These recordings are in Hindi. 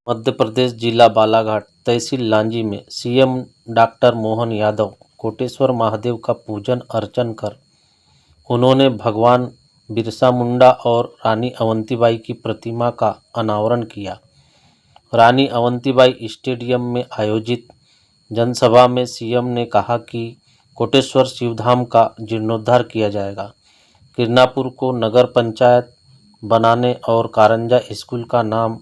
मध्य प्रदेश जिला बालाघाट तहसील लांजी में सीएम डॉक्टर मोहन यादव कोटेश्वर महादेव का पूजन अर्चन कर उन्होंने भगवान बिरसा मुंडा और रानी अवंतीबाई की प्रतिमा का अनावरण किया। रानी अवंतीबाई स्टेडियम में आयोजित जनसभा में सीएम ने कहा कि कोटेश्वर शिवधाम का जीर्णोद्धार किया जाएगा, किरनापुर को नगर पंचायत बनाने और कारंजा स्कूल का नाम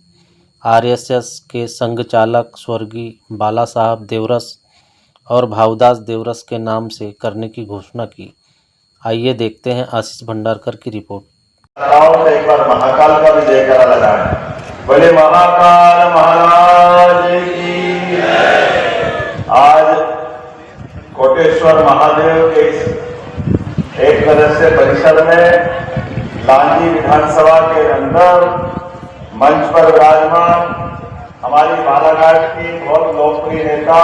आरएसएस के संघ चालक स्वर्गीय बाला साहब देवरस और भावदास देवरस के नाम से करने की घोषणा की। आइए देखते हैं आशीष भंडारकर की रिपोर्ट। एक बार महाकाल का भी जयकारा लगाएं। बोले महाकाल महाराज की। आज कोटेश्वर महादेव के एक तरह से परिसर में लांजी विधानसभा के अंदर मंच पर विराजमान हमारी बालाघाट की बहुत लोकप्रिय नेता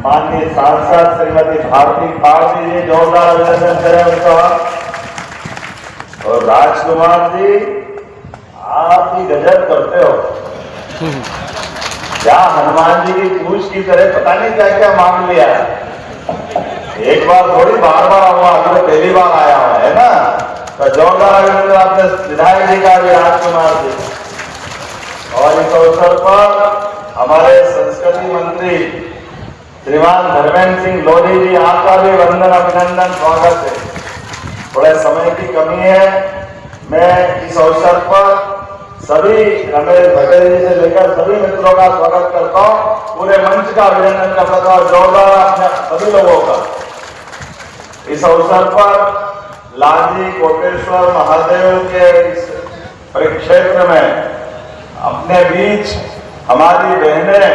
माननीय सांसद श्रीमती भारती पारसी जी, जोरदार अभिनंदन करें उनका। और राजकुमार जी, आप ही गजब करते हो। क्या हनुमान जी की पूछ की तरह पता नहीं क्या क्या मांग लिया। एक बार थोड़ी बार बार हुआ, अभी तो पहली बार आया हुआ है ना। तो जोरदार अभिनंदन आपने विधायक जी का भी, राजकुमार जी। और इस अवसर पर हमारे संस्कृति मंत्री श्रीमान धर्मेंद्र सिंह लोधी जी, आपका भी वंदन अभिनंदन स्वागत है। थोड़े समय की कमी है, मैं इस अवसर पर सभी रमेश भट्टे जी से लेकर सभी मित्रों का स्वागत करता हूँ, पूरे मंच का अभिनंदन करता हूँ और जोरदार सभी लोगों का। इस अवसर पर लांजी कोटेश्वर महादेव के इस परिक्षेत्र में अपने बीच हमारी बहनें,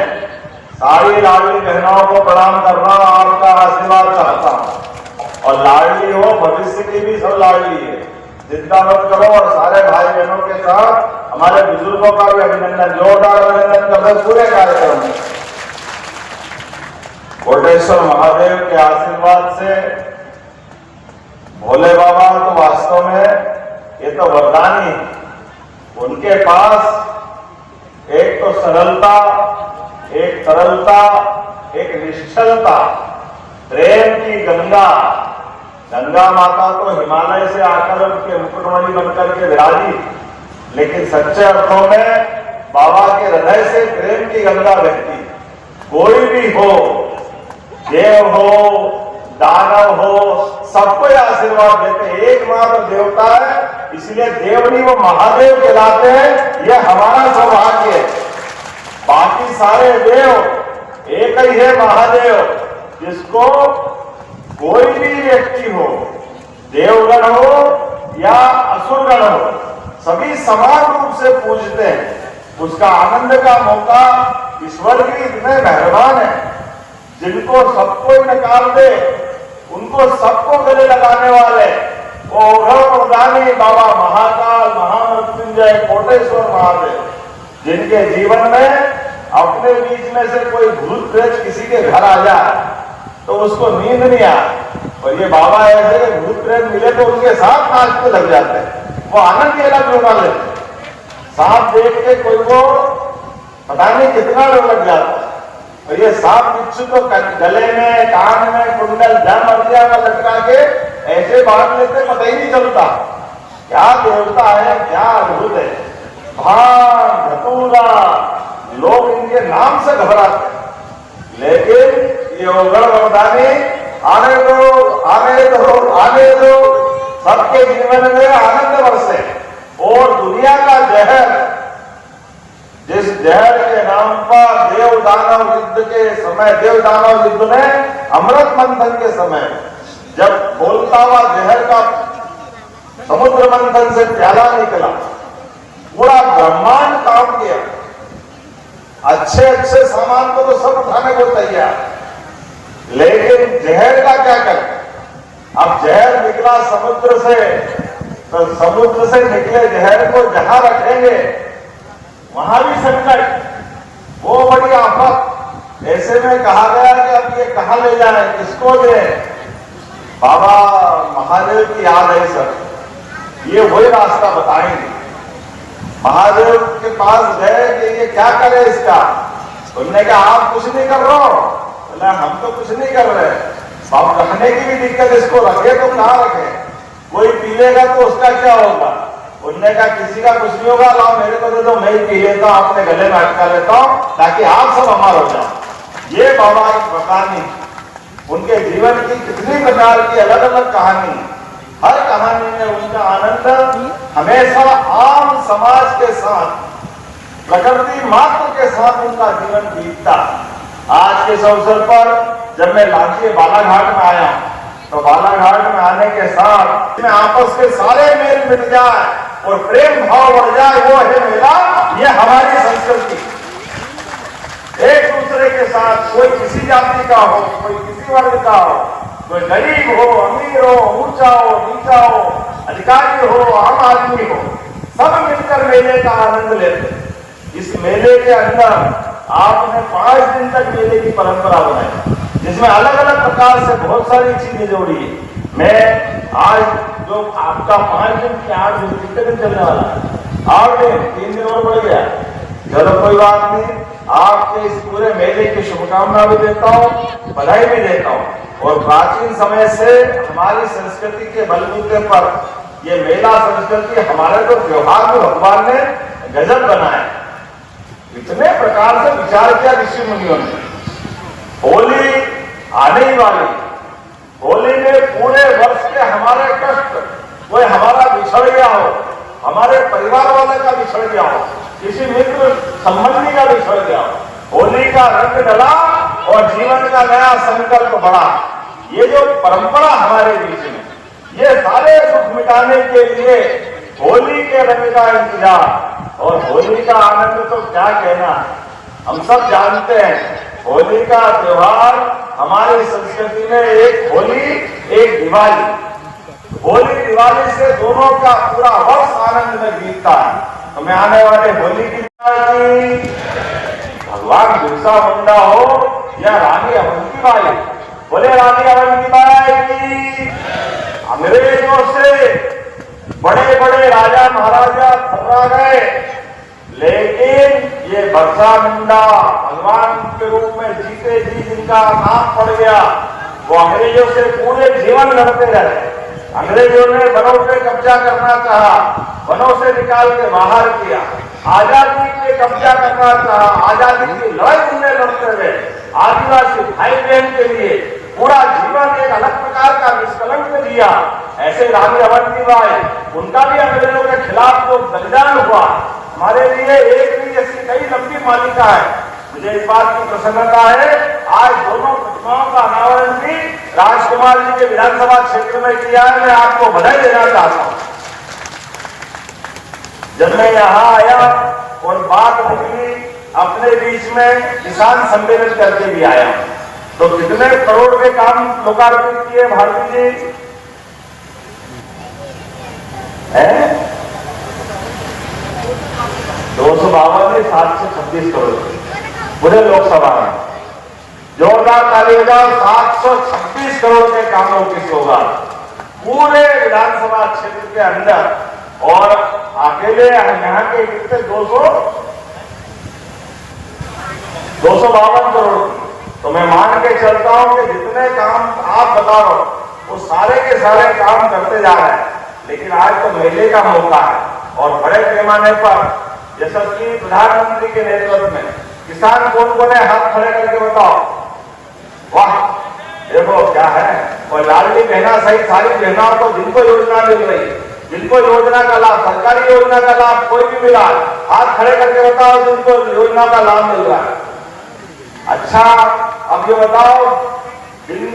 सारी लाडली बहनों को प्रणाम कर रहा हूं, आपका आशीर्वाद चाहता हूं। और लाडली हो, भविष्य की भी सब लाडली है, चिंता मत करो। और सारे भाई बहनों के साथ हमारे बुजुर्गों का भी अभिनंदन, जोरदार अभिनंदन करते पूरे कार्यक्रम में। कोटेश्वर महादेव के आशीर्वाद से भोले बाबा तो वास्तव में ये तो वरदानी है। उनके पास एक तो सरलता, एक तरलता, एक निश्चलता, प्रेम की गंगा। गंगा माता तो हिमालय से आकर उनके मुकुटमणि बनकर के विराजी, लेकिन सच्चे अर्थों में बाबा के हृदय से प्रेम की गंगा बहती। कोई भी हो, देव हो, दानव हो, सबको आशीर्वाद देते। एकमात्र देवता है, इसलिए देवनी वो महादेव कहलाते हैं। यह हमारा सौभाग्य है। बाकी सारे देव एक ही है, महादेव, जिसको कोई भी व्यक्ति हो, देवगण हो या असुरगण हो, सभी समान रूप से पूजते हैं। उसका आनंद का मौका ईश्वर भी इतने मेहरबान है, जिनको सबको नकार दे, उनको सबको गले लगाने वाले वो उदानी बाबा महाकाल महामृत्युंजय कोटेश्वर महादेव, जिनके जीवन में अपने बीच में से कोई भूत प्रेत किसी के घर आ जाए तो उसको नींद नहीं आए। और ये बाबा ऐसे भूत प्रेत मिले तो उनके साथ नाचते लग जाते हैं, वो आनंद ही अलग लुटा लेते। सांप देख के कोई को पता नहीं कितना डर लग जाता है। और ये सांप बिच्छू तो गले में, कान में कुंडल जम अर्जिया में लटका के ऐसे बांध लेते, पता ही नहीं चलता। क्या देवता है, क्या अद्भुत है। भांग धतूरा, लोग इनके नाम से घबराते हैं, लेकिन ये उग्र वरदानी आने दो, आने दो, आने दो, सबके जीवन में आनंद बरसे। और दुनिया का जहर, जिस जहर के नाम पर देव दानव युद्ध के समय, देव दानव युद्ध में अमृत मंथन के समय जब बोलता हुआ जहर का समुद्र मंथन से प्याला निकला, पूरा ब्रह्मांड काम किया। अच्छे अच्छे सामान को तो सब उठाने को तैयार, लेकिन जहर का क्या करें। अब जहर निकला समुद्र से, तो समुद्र से निकले जहर को जहां रखेंगे वहां भी संकट, वो बड़ी आफत। ऐसे में कहा गया कि अब ये कहां ले जाए, किसको दे। बाबा महादेव की याद है सर, ये वही रास्ता बताएंगे। महादेव के पास गए कि ये क्या करे इसका। उन्होंने कहा आप कुछ नहीं कर रहे हो। बोला हम तो कुछ नहीं कर रहे। अब रखने की भी दिक्कत, इसको रखे तो कहाँ रखे, कोई पी लेगा तो उसका क्या होगा। उन्होंने कहा किसी का कुछ नहीं होगा, लाओ मेरे को दे दो, मैं ही पी लेता हूँ, अपने गले में अटका लेता हूँ ताकि आप सब अमर हो जाओ। ये बाबा की कहानी, उनके जीवन की कितनी प्रकार की अलग अलग कहानी, हर कहानी में उनका आनंद हमेशा आम समाज के साथ, प्रकृति मात्र के साथ उनका जीवन बीतता। आज के इस अवसर पर जब मैं लांची बालाघाट में आया तो बालाघाट में आने के साथ में आपस के सारे मेल मिट जाए और प्रेम भाव बढ़ जाए, वो है मेला, ये हमारी संस्कृति। एक दूसरे के साथ, कोई किसी जाति का हो, कोई किसी वर्ग का हो, कोई गरीब हो, अमीर हो, ऊंचा हो, नीचा हो, अधिकारी हो, आम आदमी हो, सब मिलकर मेले का आनंद लेते। इस मेले के अंदर आपने 5 दिन तक मेले की परंपरा बनाई, जिसमें अलग अलग प्रकार से बहुत सारी चीजें जोड़ी है। मैं आज जो आपका 5 दिन की 8 दिन, कितने दिन चलने वाला है, 8 दिन, 3 दिन और बढ़ गया, चलो कोई बात नहीं। आपके इस पूरे मेले की शुभकामना भी देता हूँ, बधाई भी देता हूँ। और प्राचीन समय से हमारी संस्कृति के बलबूते पर ये मेला संस्कृति, हमारे तो त्योहार में भगवान ने गजब बनाए, इतने प्रकार से विचार किया ऋषि मुनियों ने। होली आने ही वाली, होली में पूरे वर्ष के हमारे कष्ट, कोई हमारा बिछड़ गया हो, हमारे परिवार वाले का बिछड़ गया हो, किसी मित्र संबंधी का बिछड़ गया हो, होली का रंग डला और जीवन का नया संकल्प बढ़ा। ये जो परंपरा हमारे बीच में, ये सारे दुख मिटाने के लिए होली के रंग का इंतजार और होली का आनंद तो क्या कहना, हम सब जानते हैं। होली का त्योहार हमारी संस्कृति में एक होली, एक दिवाली। होली दिवाली से दोनों का पूरा वर्ष आनंद में बीतता है। तो मैं आने वाले होली की भगवान बिरसा मुंडा हो या रानी अवंतीबाई, बोले रानी अवंतीबाई की। अंग्रेजों से बड़े बड़े राजा महाराजा थर्रा गए, लेकिन ये बिरसा मुंडा भगवान के रूप में जीते जी जिनका नाम पड़ गया, वो अंग्रेजों से पूरे जीवन लड़ते रहे। अंग्रेजों ने वनों पे कब्जा करना चाहा, वनों से निकाल के बाहर किया, आजादी पे कब्जा करना चाहा, आजादी की लड़ाई उनने लड़ते रहे। आदिवासी भाई बहन के लिए पूरा जीवन एक अलग प्रकार का निष्कलंक दिया। ऐसे रानी अवंतीबाई, उनका भी अंग्रेजों के खिलाफ जो बलिदान हुआ, हमारे लिए एक नहीं ऐसी कई लंबी मालिका है। मुझे इस बात की प्रसन्नता है, आज दोनों प्रतिमाओं का अनावरण भी राजकुमार जी के विधानसभा क्षेत्र में किया है। मैं आपको बधाई देना चाहता हूं। जब मैं यहाँ आया और बात निकली, अपने बीच में किसान सम्मेलन करके भी आया, तो कितने करोड़ के काम लोकार्पित किए भारती जी है, 252 726 करोड़ पूरे लोकसभा में। जोरदार ताली बजाओ, 726 करोड़ के कामों की सौगात पूरे विधानसभा क्षेत्र के अंदर। और अकेले यहाँ के कितने 252 करोड़। तो मैं मान के चलता हूं कि जितने काम आप बताओ वो सारे के सारे काम करते जा रहे हैं। लेकिन आज तो मेले का मौका है और बड़े पैमाने पर यशस्वी प्रधानमंत्री के नेतृत्व में किसान कौन कौन है, हाथ खड़े करके बताओ। वाह, देखो क्या है। और लाडली बहना सहित सारी बहनों को जिनको योजना मिल रही, जिनको योजना का लाभ, सरकारी योजना का लाभ कोई भी मिला, हाथ खड़े करके बताओ जिनको योजना का लाभ मिल रहा है। अच्छा, अब ये बताओ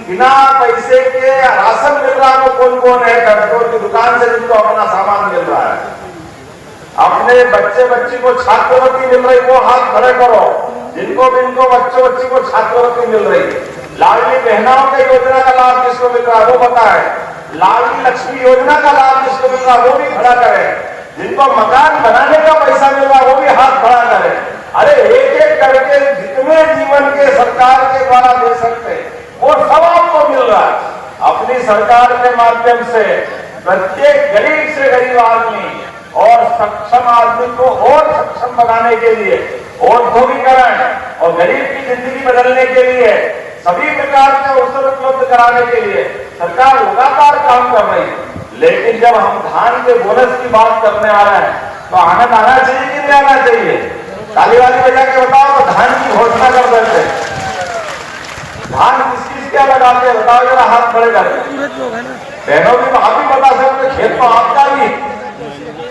बिना पैसे के राशन मिल रहा है तो कौन कौन है, पेट्रोल की दुकान से जिनको अपना सामान मिल रहा है, अपने बच्चे बच्ची को छात्रवृत्ति मिल रही, वो हाथ खड़े करो जिनको बच्चों बच्ची को छात्रवृत्ति मिल रही। लाडली बहनाओं के योजना का लाभ किसको मिल रहा है वो बताए। लाडली लक्ष्मी योजना का लाभ किसको मिल रहा है वो भी खड़ा करें। जिनको मकान बनाने का पैसा मिल रहा है वो भी हाथ खड़ा करें। अरे एक एक करके जितने जीवन के सरकार के द्वारा दे सकते वो सब आपको मिल रहा है। अपनी सरकार के माध्यम से प्रत्येक गरीब से गरीब आदमी और सक्षम आदमी को और सक्षम बनाने के लिए, औद्योगिकरण और गरीब की जिंदगी बदलने के लिए, सभी प्रकार के अवसर उपलब्ध कराने के लिए सरकार लगातार काम कर रही है। लेकिन जब हम धान के बोनस की बात करने आ रहे हैं तो आनंद आना चाहिए कि नहीं आना चाहिए? ताली वाली बजा के बताओ। तो धान की घोषणा कर देते हैं। धान किस किस क्या लगाते हैं बताओ जरा, हाथ खड़े करके। बहनों भी आप भी बता सकते, खेत तो आपका भी।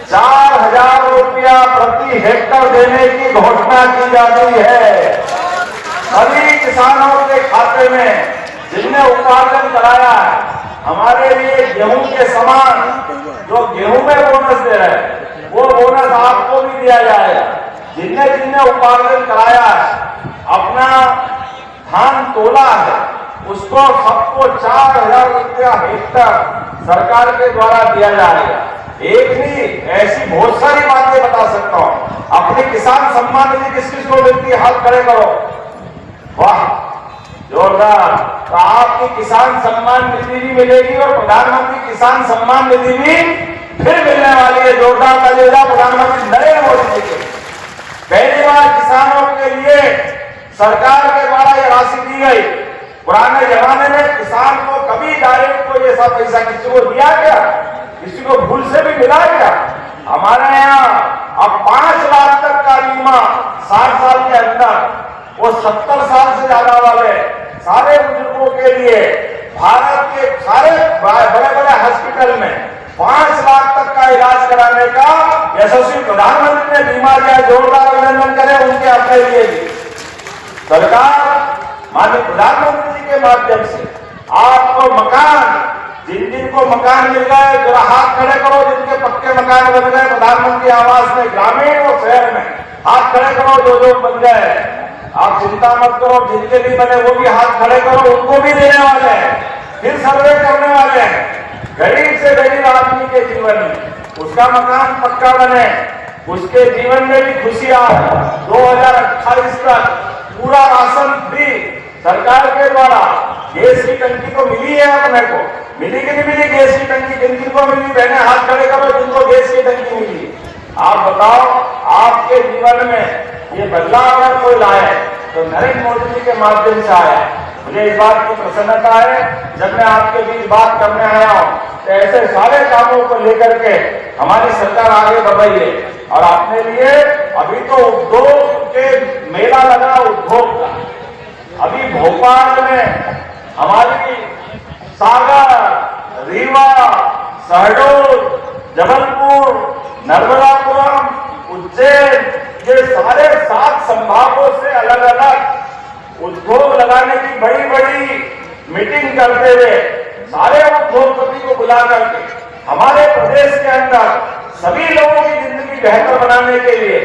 4,000 रुपया प्रति हेक्टर देने की घोषणा की जाती है सभी किसानों के खाते में जिनने उपार्जन कराया है। हमारे लिए गेहूं के समान जो गेहूं में बोनस दे रहे हैं वो बोनस आपको भी दिया जाएगा। जिनने जिनने उपार्जन कराया है, अपना धान तोला है, उसको सबको 4,000 रुपया हेक्टर सरकार के द्वारा दिया जाएगा। एक नहीं, ऐसी बहुत सारी बातें बता सकता हूं। अपनी किसान सम्मान निधि किस किस को मिलती है? हाथ खड़े करो। वाह, जोरदार। तो आपकी किसान सम्मान निधि भी मिलेगी और प्रधानमंत्री किसान सम्मान निधि भी फिर मिलने वाली है। जोरदार तालियां प्रधानमंत्री नरेंद्र मोदी जी के। पहली बार किसानों के लिए सरकार के द्वारा यह राशि दी गई। पुराने जमाने में किसान को कभी डायरेक्ट कोई ऐसा पैसा किसी को दिया क्या? किसी को भूल से भी मिला क्या? हमारे यहाँ अब 5 लाख तक का बीमा 60 साल के अंदर, वो 70 साल से ज्यादा वाले सारे बुजुर्गों के लिए भारत के सारे बड़े बड़े हॉस्पिटल में 5 लाख तक का इलाज कराने का यशस्वी प्रधानमंत्री ने बीमा दिया। जोरदार अभिनंदन करें उनके अपने लिए भी। सरकार माननीय प्रधानमंत्री जी के माध्यम से आपको मकान, जिन जिन को मकान मिल गए जरा हाथ खड़े करो। जिनके पक्के मकान बन गए प्रधानमंत्री आवास में, ग्रामीण और शहर में, हाथ खड़े करो। जो बन गए आप चिंता मत करो, जिनके नहीं बने वो भी हाथ खड़े करो, उनको भी देने वाले हैं। फिर सर्वे करने वाले हैं। गरीब से गरीब आदमी के जीवन में उसका मकान पक्का बने, उसके जीवन में भी खुशियां। 2028 तक पूरा राशन फ्री सरकार के द्वारा। गैस की टंकी तो मिली है अपने को, मिली कि नहीं मिली? गैस की टंकी किन किन को मिली? बहने हाथ खड़े करो जिनको गैस की टंकी मिली। आप बताओ, आपके जीवन में ये बदलाव अगर कोई लाए तो नरेंद्र मोदी जी के माध्यम से आया। मुझे इस बात की प्रसन्नता है, जब मैं आपके बीच बात करने आया हूँ तो ऐसे सारे कामों को लेकर के हमारी सरकार आगे बढ़ रही है। और अपने लिए अभी तो उद्योग के मेला लगा, उद्योग का। अभी भोपाल में हमारी सागर, रीवा, शहडोल, जबलपुर, नर्मदापुरम, उज्जैन, ये सारे 7 संभागों से अलग अलग उद्योग लगाने की बड़ी बड़ी मीटिंग करते हुए सारे उद्योगपति को बुला करके हमारे प्रदेश के अंदर सभी लोगों की जिंदगी बेहतर बनाने के लिए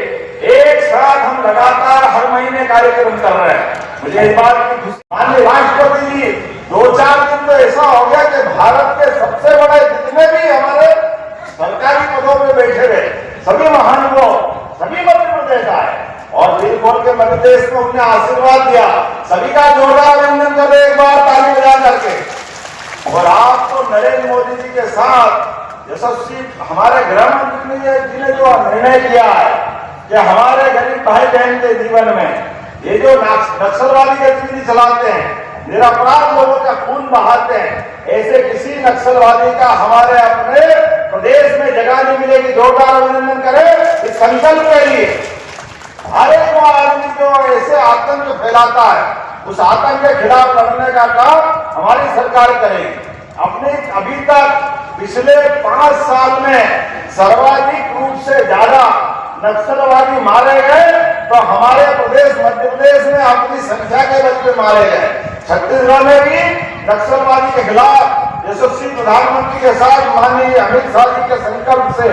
एक साथ हम लगातार हर महीने कार्यक्रम कर रहे हैं। मुझे इस बात की खुशी। माननीय राष्ट्रपति जी 2-4 दिन तो ऐसा हो गया कि भारत के सबसे बड़े जितने भी हमारे सरकारी पदों में बैठे हुए सभी महान लोग सभी मध्य प्रदेश आए और दिल खोल के मध्य प्रदेश में उन्हें आशीर्वाद दिया। सभी का जोरदार अभिनंदन करें एक बार ताली बजा करके। और आपको नरेंद्र मोदी जी के साथ यशस्वी हमारे गृह मंत्री जी ने जो निर्णय किया है कि हमारे गरीब भाई बहन के जीवन में ये जो नक्सलवादी गतिविधि चलाते हैं, निरपराध लोगों का खून बहाते हैं, ऐसे किसी नक्सलवादी का हमारे अपने प्रदेश में जगह नहीं मिलेगी। जोरदार अभिनंदन करें इस संकल्प के लिए। हर एक वो आदमी जो ऐसे आतंक फैलाता है उस आतंक के खिलाफ लड़ने का काम हमारी सरकार करेगी। अपने अभी तक पिछले 5 साल में सर्वाधिक रूप से ज्यादा नक्सलवादी मारे गए तो हमारे प्रदेश मध्य प्रदेश में अपनी संख्या के बच्चे मारे गए। छत्तीसगढ़ में भी नक्सलवादी के खिलाफ यशस्वी प्रधानमंत्री के साथ माननीय अमित शाह जी के संकल्प से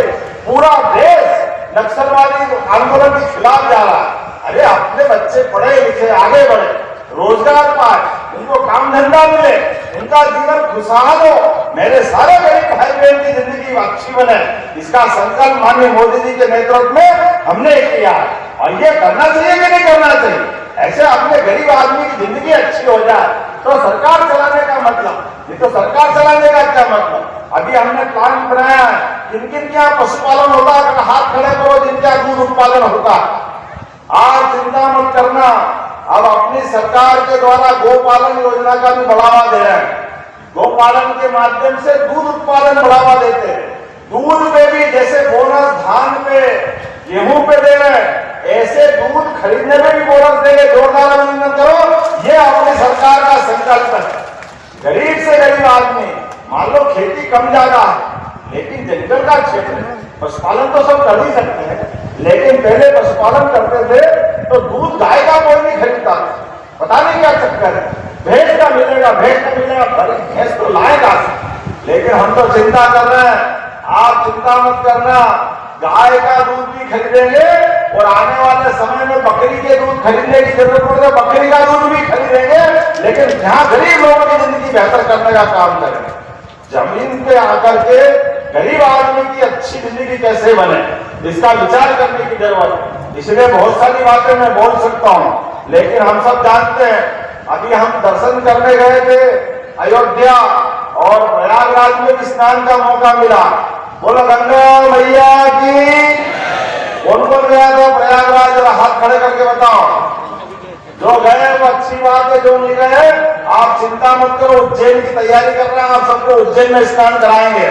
पूरा देश नक्सलवादी आंदोलन के खिलाफ जा रहा है। अरे अपने बच्चे पढ़े लिखे आगे बढ़े, रोजगार पाए, उनको काम धंधा मिले, उनका जीवन खुशहाल हो, मेरे सारे गरीब भाई बहन की जिंदगी अच्छी बने, इसका संकल्प माननीय मोदी जी के नेतृत्व में हमने किया। और ये करना चाहिए कि नहीं करना चाहिए? ऐसे अपने गरीब आदमी की जिंदगी अच्छी हो जाए तो सरकार चलाने का मतलब, ये तो सरकार चलाने का क्या मतलब? अभी हमने प्लान बनाया कि किन किन क्या पशुपालन होता है, अगर हाथ खड़े करो जिनका दूध उत्पादन होता है। आज चिंता मत करना, अब अपनी सरकार के द्वारा गोपालन योजना का भी बढ़ावा दे रहे हैं। गोपालन के माध्यम से दूध उत्पादन बढ़ावा देते हैं। दूध पे भी जैसे बोनस धान पे गेहूं पे दे रहे हैं, ऐसे दूध खरीदने में भी बोनस देंगे। जोरदार अभिनंदन करो, ये अपनी सरकार का संकल्प है। गरीब से गरीब आदमी, मान लो खेती कम ज्यादा है लेकिन जंगल का क्षेत्र है, पशुपालन तो सब कर ही सकते हैं, लेकिन पहले पशुपालन करते थे तो दूध गाय का कोई नहीं खरीदता, पता नहीं क्या चक्कर है। भैंस का मिलेगा, भैंस तो लाएगा, लेकिन हम तो चिंता कर रहे हैं। आप चिंता मत करना, गाय का दूध भी खरीदेंगे और आने वाले समय में बकरी के दूध खरीदने की जरूरत पड़े तो बकरी का दूध भी खरीदेंगे, लेकिन जहां गरीब लोगों की जिंदगी बेहतर करने का काम करेंगे। जमीन पे आकर के गरीब आदमी की अच्छी जिंदगी कैसे बने, इसका विचार करने की जरूरत है। इसलिए बहुत सारी बातें मैं बोल सकता हूँ, लेकिन हम सब जानते हैं, अभी हम दर्शन करने गए थे अयोध्या और प्रयागराज में भी स्नान का मौका मिला। बोलो गंगा मैया की। कौन कौन गया था प्रयागराज, जरा हाथ खड़े करके बताओ। जो गए वो अच्छी बात है, जो नहीं गए आप चिंता मत करो, उज्जैन की तैयारी कर रहे हैं, आप सबको उज्जैन में स्नान कराएंगे।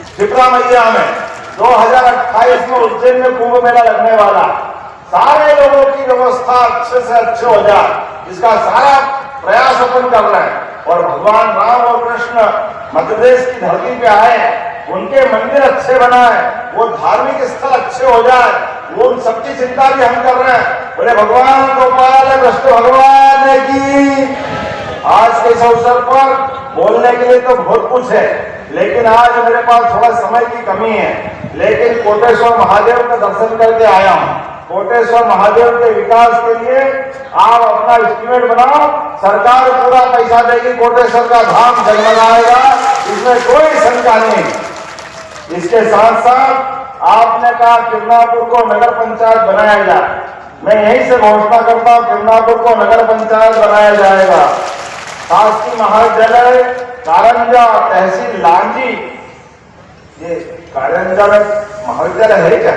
क्षिप्रा मैया में 2028 में उज्जैन में कुंभ मेला लगने वाला, सारे लोगों की व्यवस्था अच्छे से अच्छे हो जाए, इसका सारा प्रयास अपन कर रहे हैं। और भगवान राम और कृष्ण मध्य प्रदेश की धरती पे आए, उनके मंदिर अच्छे बनाए, वो धार्मिक स्थल अच्छे हो जाए, वो उन सबकी चिंता भी हम कर रहे हैं। बोले भगवान गोपाल कृष्ण भगवान की। आज के इस अवसर पर बोलने के लिए तो बहुत कुछ है, लेकिन आज मेरे पास थोड़ा समय की कमी है, लेकिन कोटेश्वर महादेव का दर्शन करके आया हूँ। कोटेश्वर महादेव के विकास के लिए आप अपना एस्टीमेट बनाओ, सरकार पूरा पैसा देगी, कोटेश्वर का धाम जगमगाएगा, इसमें कोई शंका नहीं। इसके साथ साथ आपने कहा किरनापुर को नगर पंचायत बनाया जाए, मैं यहीं से घोषणा करता हूं, किरनापुर को नगर पंचायत बनाया जाएगा। शासकीय महाविद्यालय कारंजा, तहसील लांजी, ये कारंजा में महाविद्यालय है क्या?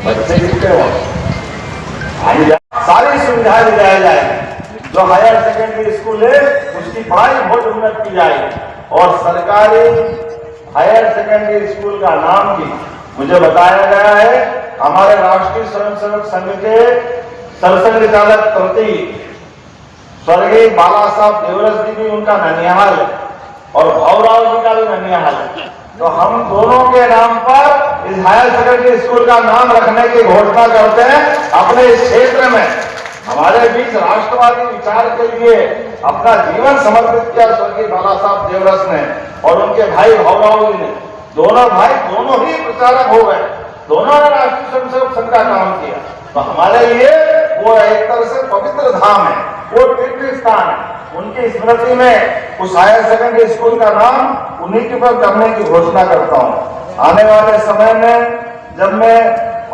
बच्चे कितने हो? सारी सुविधाएं दिलाई जाएगी। जो हायर सेकेंडरी स्कूल है उसकी पढ़ाई बहुत उन्नत की जाएगी, और सरकारी हायर सेकेंडरी स्कूल का नाम भी मुझे बताया गया है। हमारे राष्ट्रीय स्वयंसेवक संघ के सरसंघचालक प्रति स्वर्गीय बाला साहब देवरस जी भी उनका ननिहाल है, और भावराव जी का भी ननिहाल है, तो हम दोनों के नाम पर इस हायर सेकेंडरी स्कूल का नाम रखने की घोषणा करते हैं। अपने इस क्षेत्र में हमारे बीच राष्ट्रवादी विचार के लिए अपना जीवन समर्पित किया स्वर्गीय बाला साहब देवरस ने, और उनके भाई भावराव जी ने, दोनों भाई दोनों ही प्रचारक हो गए, दोनों ने राष्ट्रीय स्वयंसेवक संघ का काम किया। तो हमारे लिए वो एक तरह से पवित्र धाम है, वो तीर्थ स्थान है। उनकी स्मृति में उस हायर सेकेंडरी स्कूल का नाम उन्हीं के पर करने की घोषणा करता हूँ। आने वाले समय में जब मैं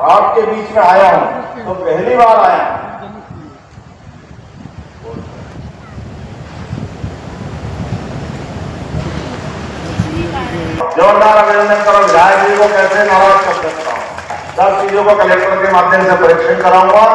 आपके बीच में आया हूँ तो पहली बार आया हूँ, जोरदार अभिनंदन करो। विधायक जी को कैसे नाराज कर सकता हूँ, 10 चीजों को कलेक्टर के माध्यम से परीक्षण कराऊंगा,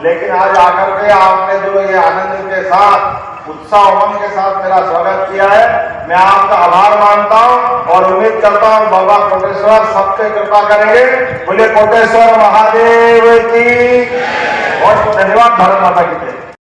लेकिन आज आकर के आपने जो ये आनंद के साथ, उत्साह उमंग के साथ मेरा स्वागत किया है, मैं आपका आभार मानता हूँ और उम्मीद करता हूँ बाबा कोटेश्वर सब पे कृपा करेंगे। बोले कोटेश्वर महादेव की। बहुत धन्यवाद। भारत माता की जय।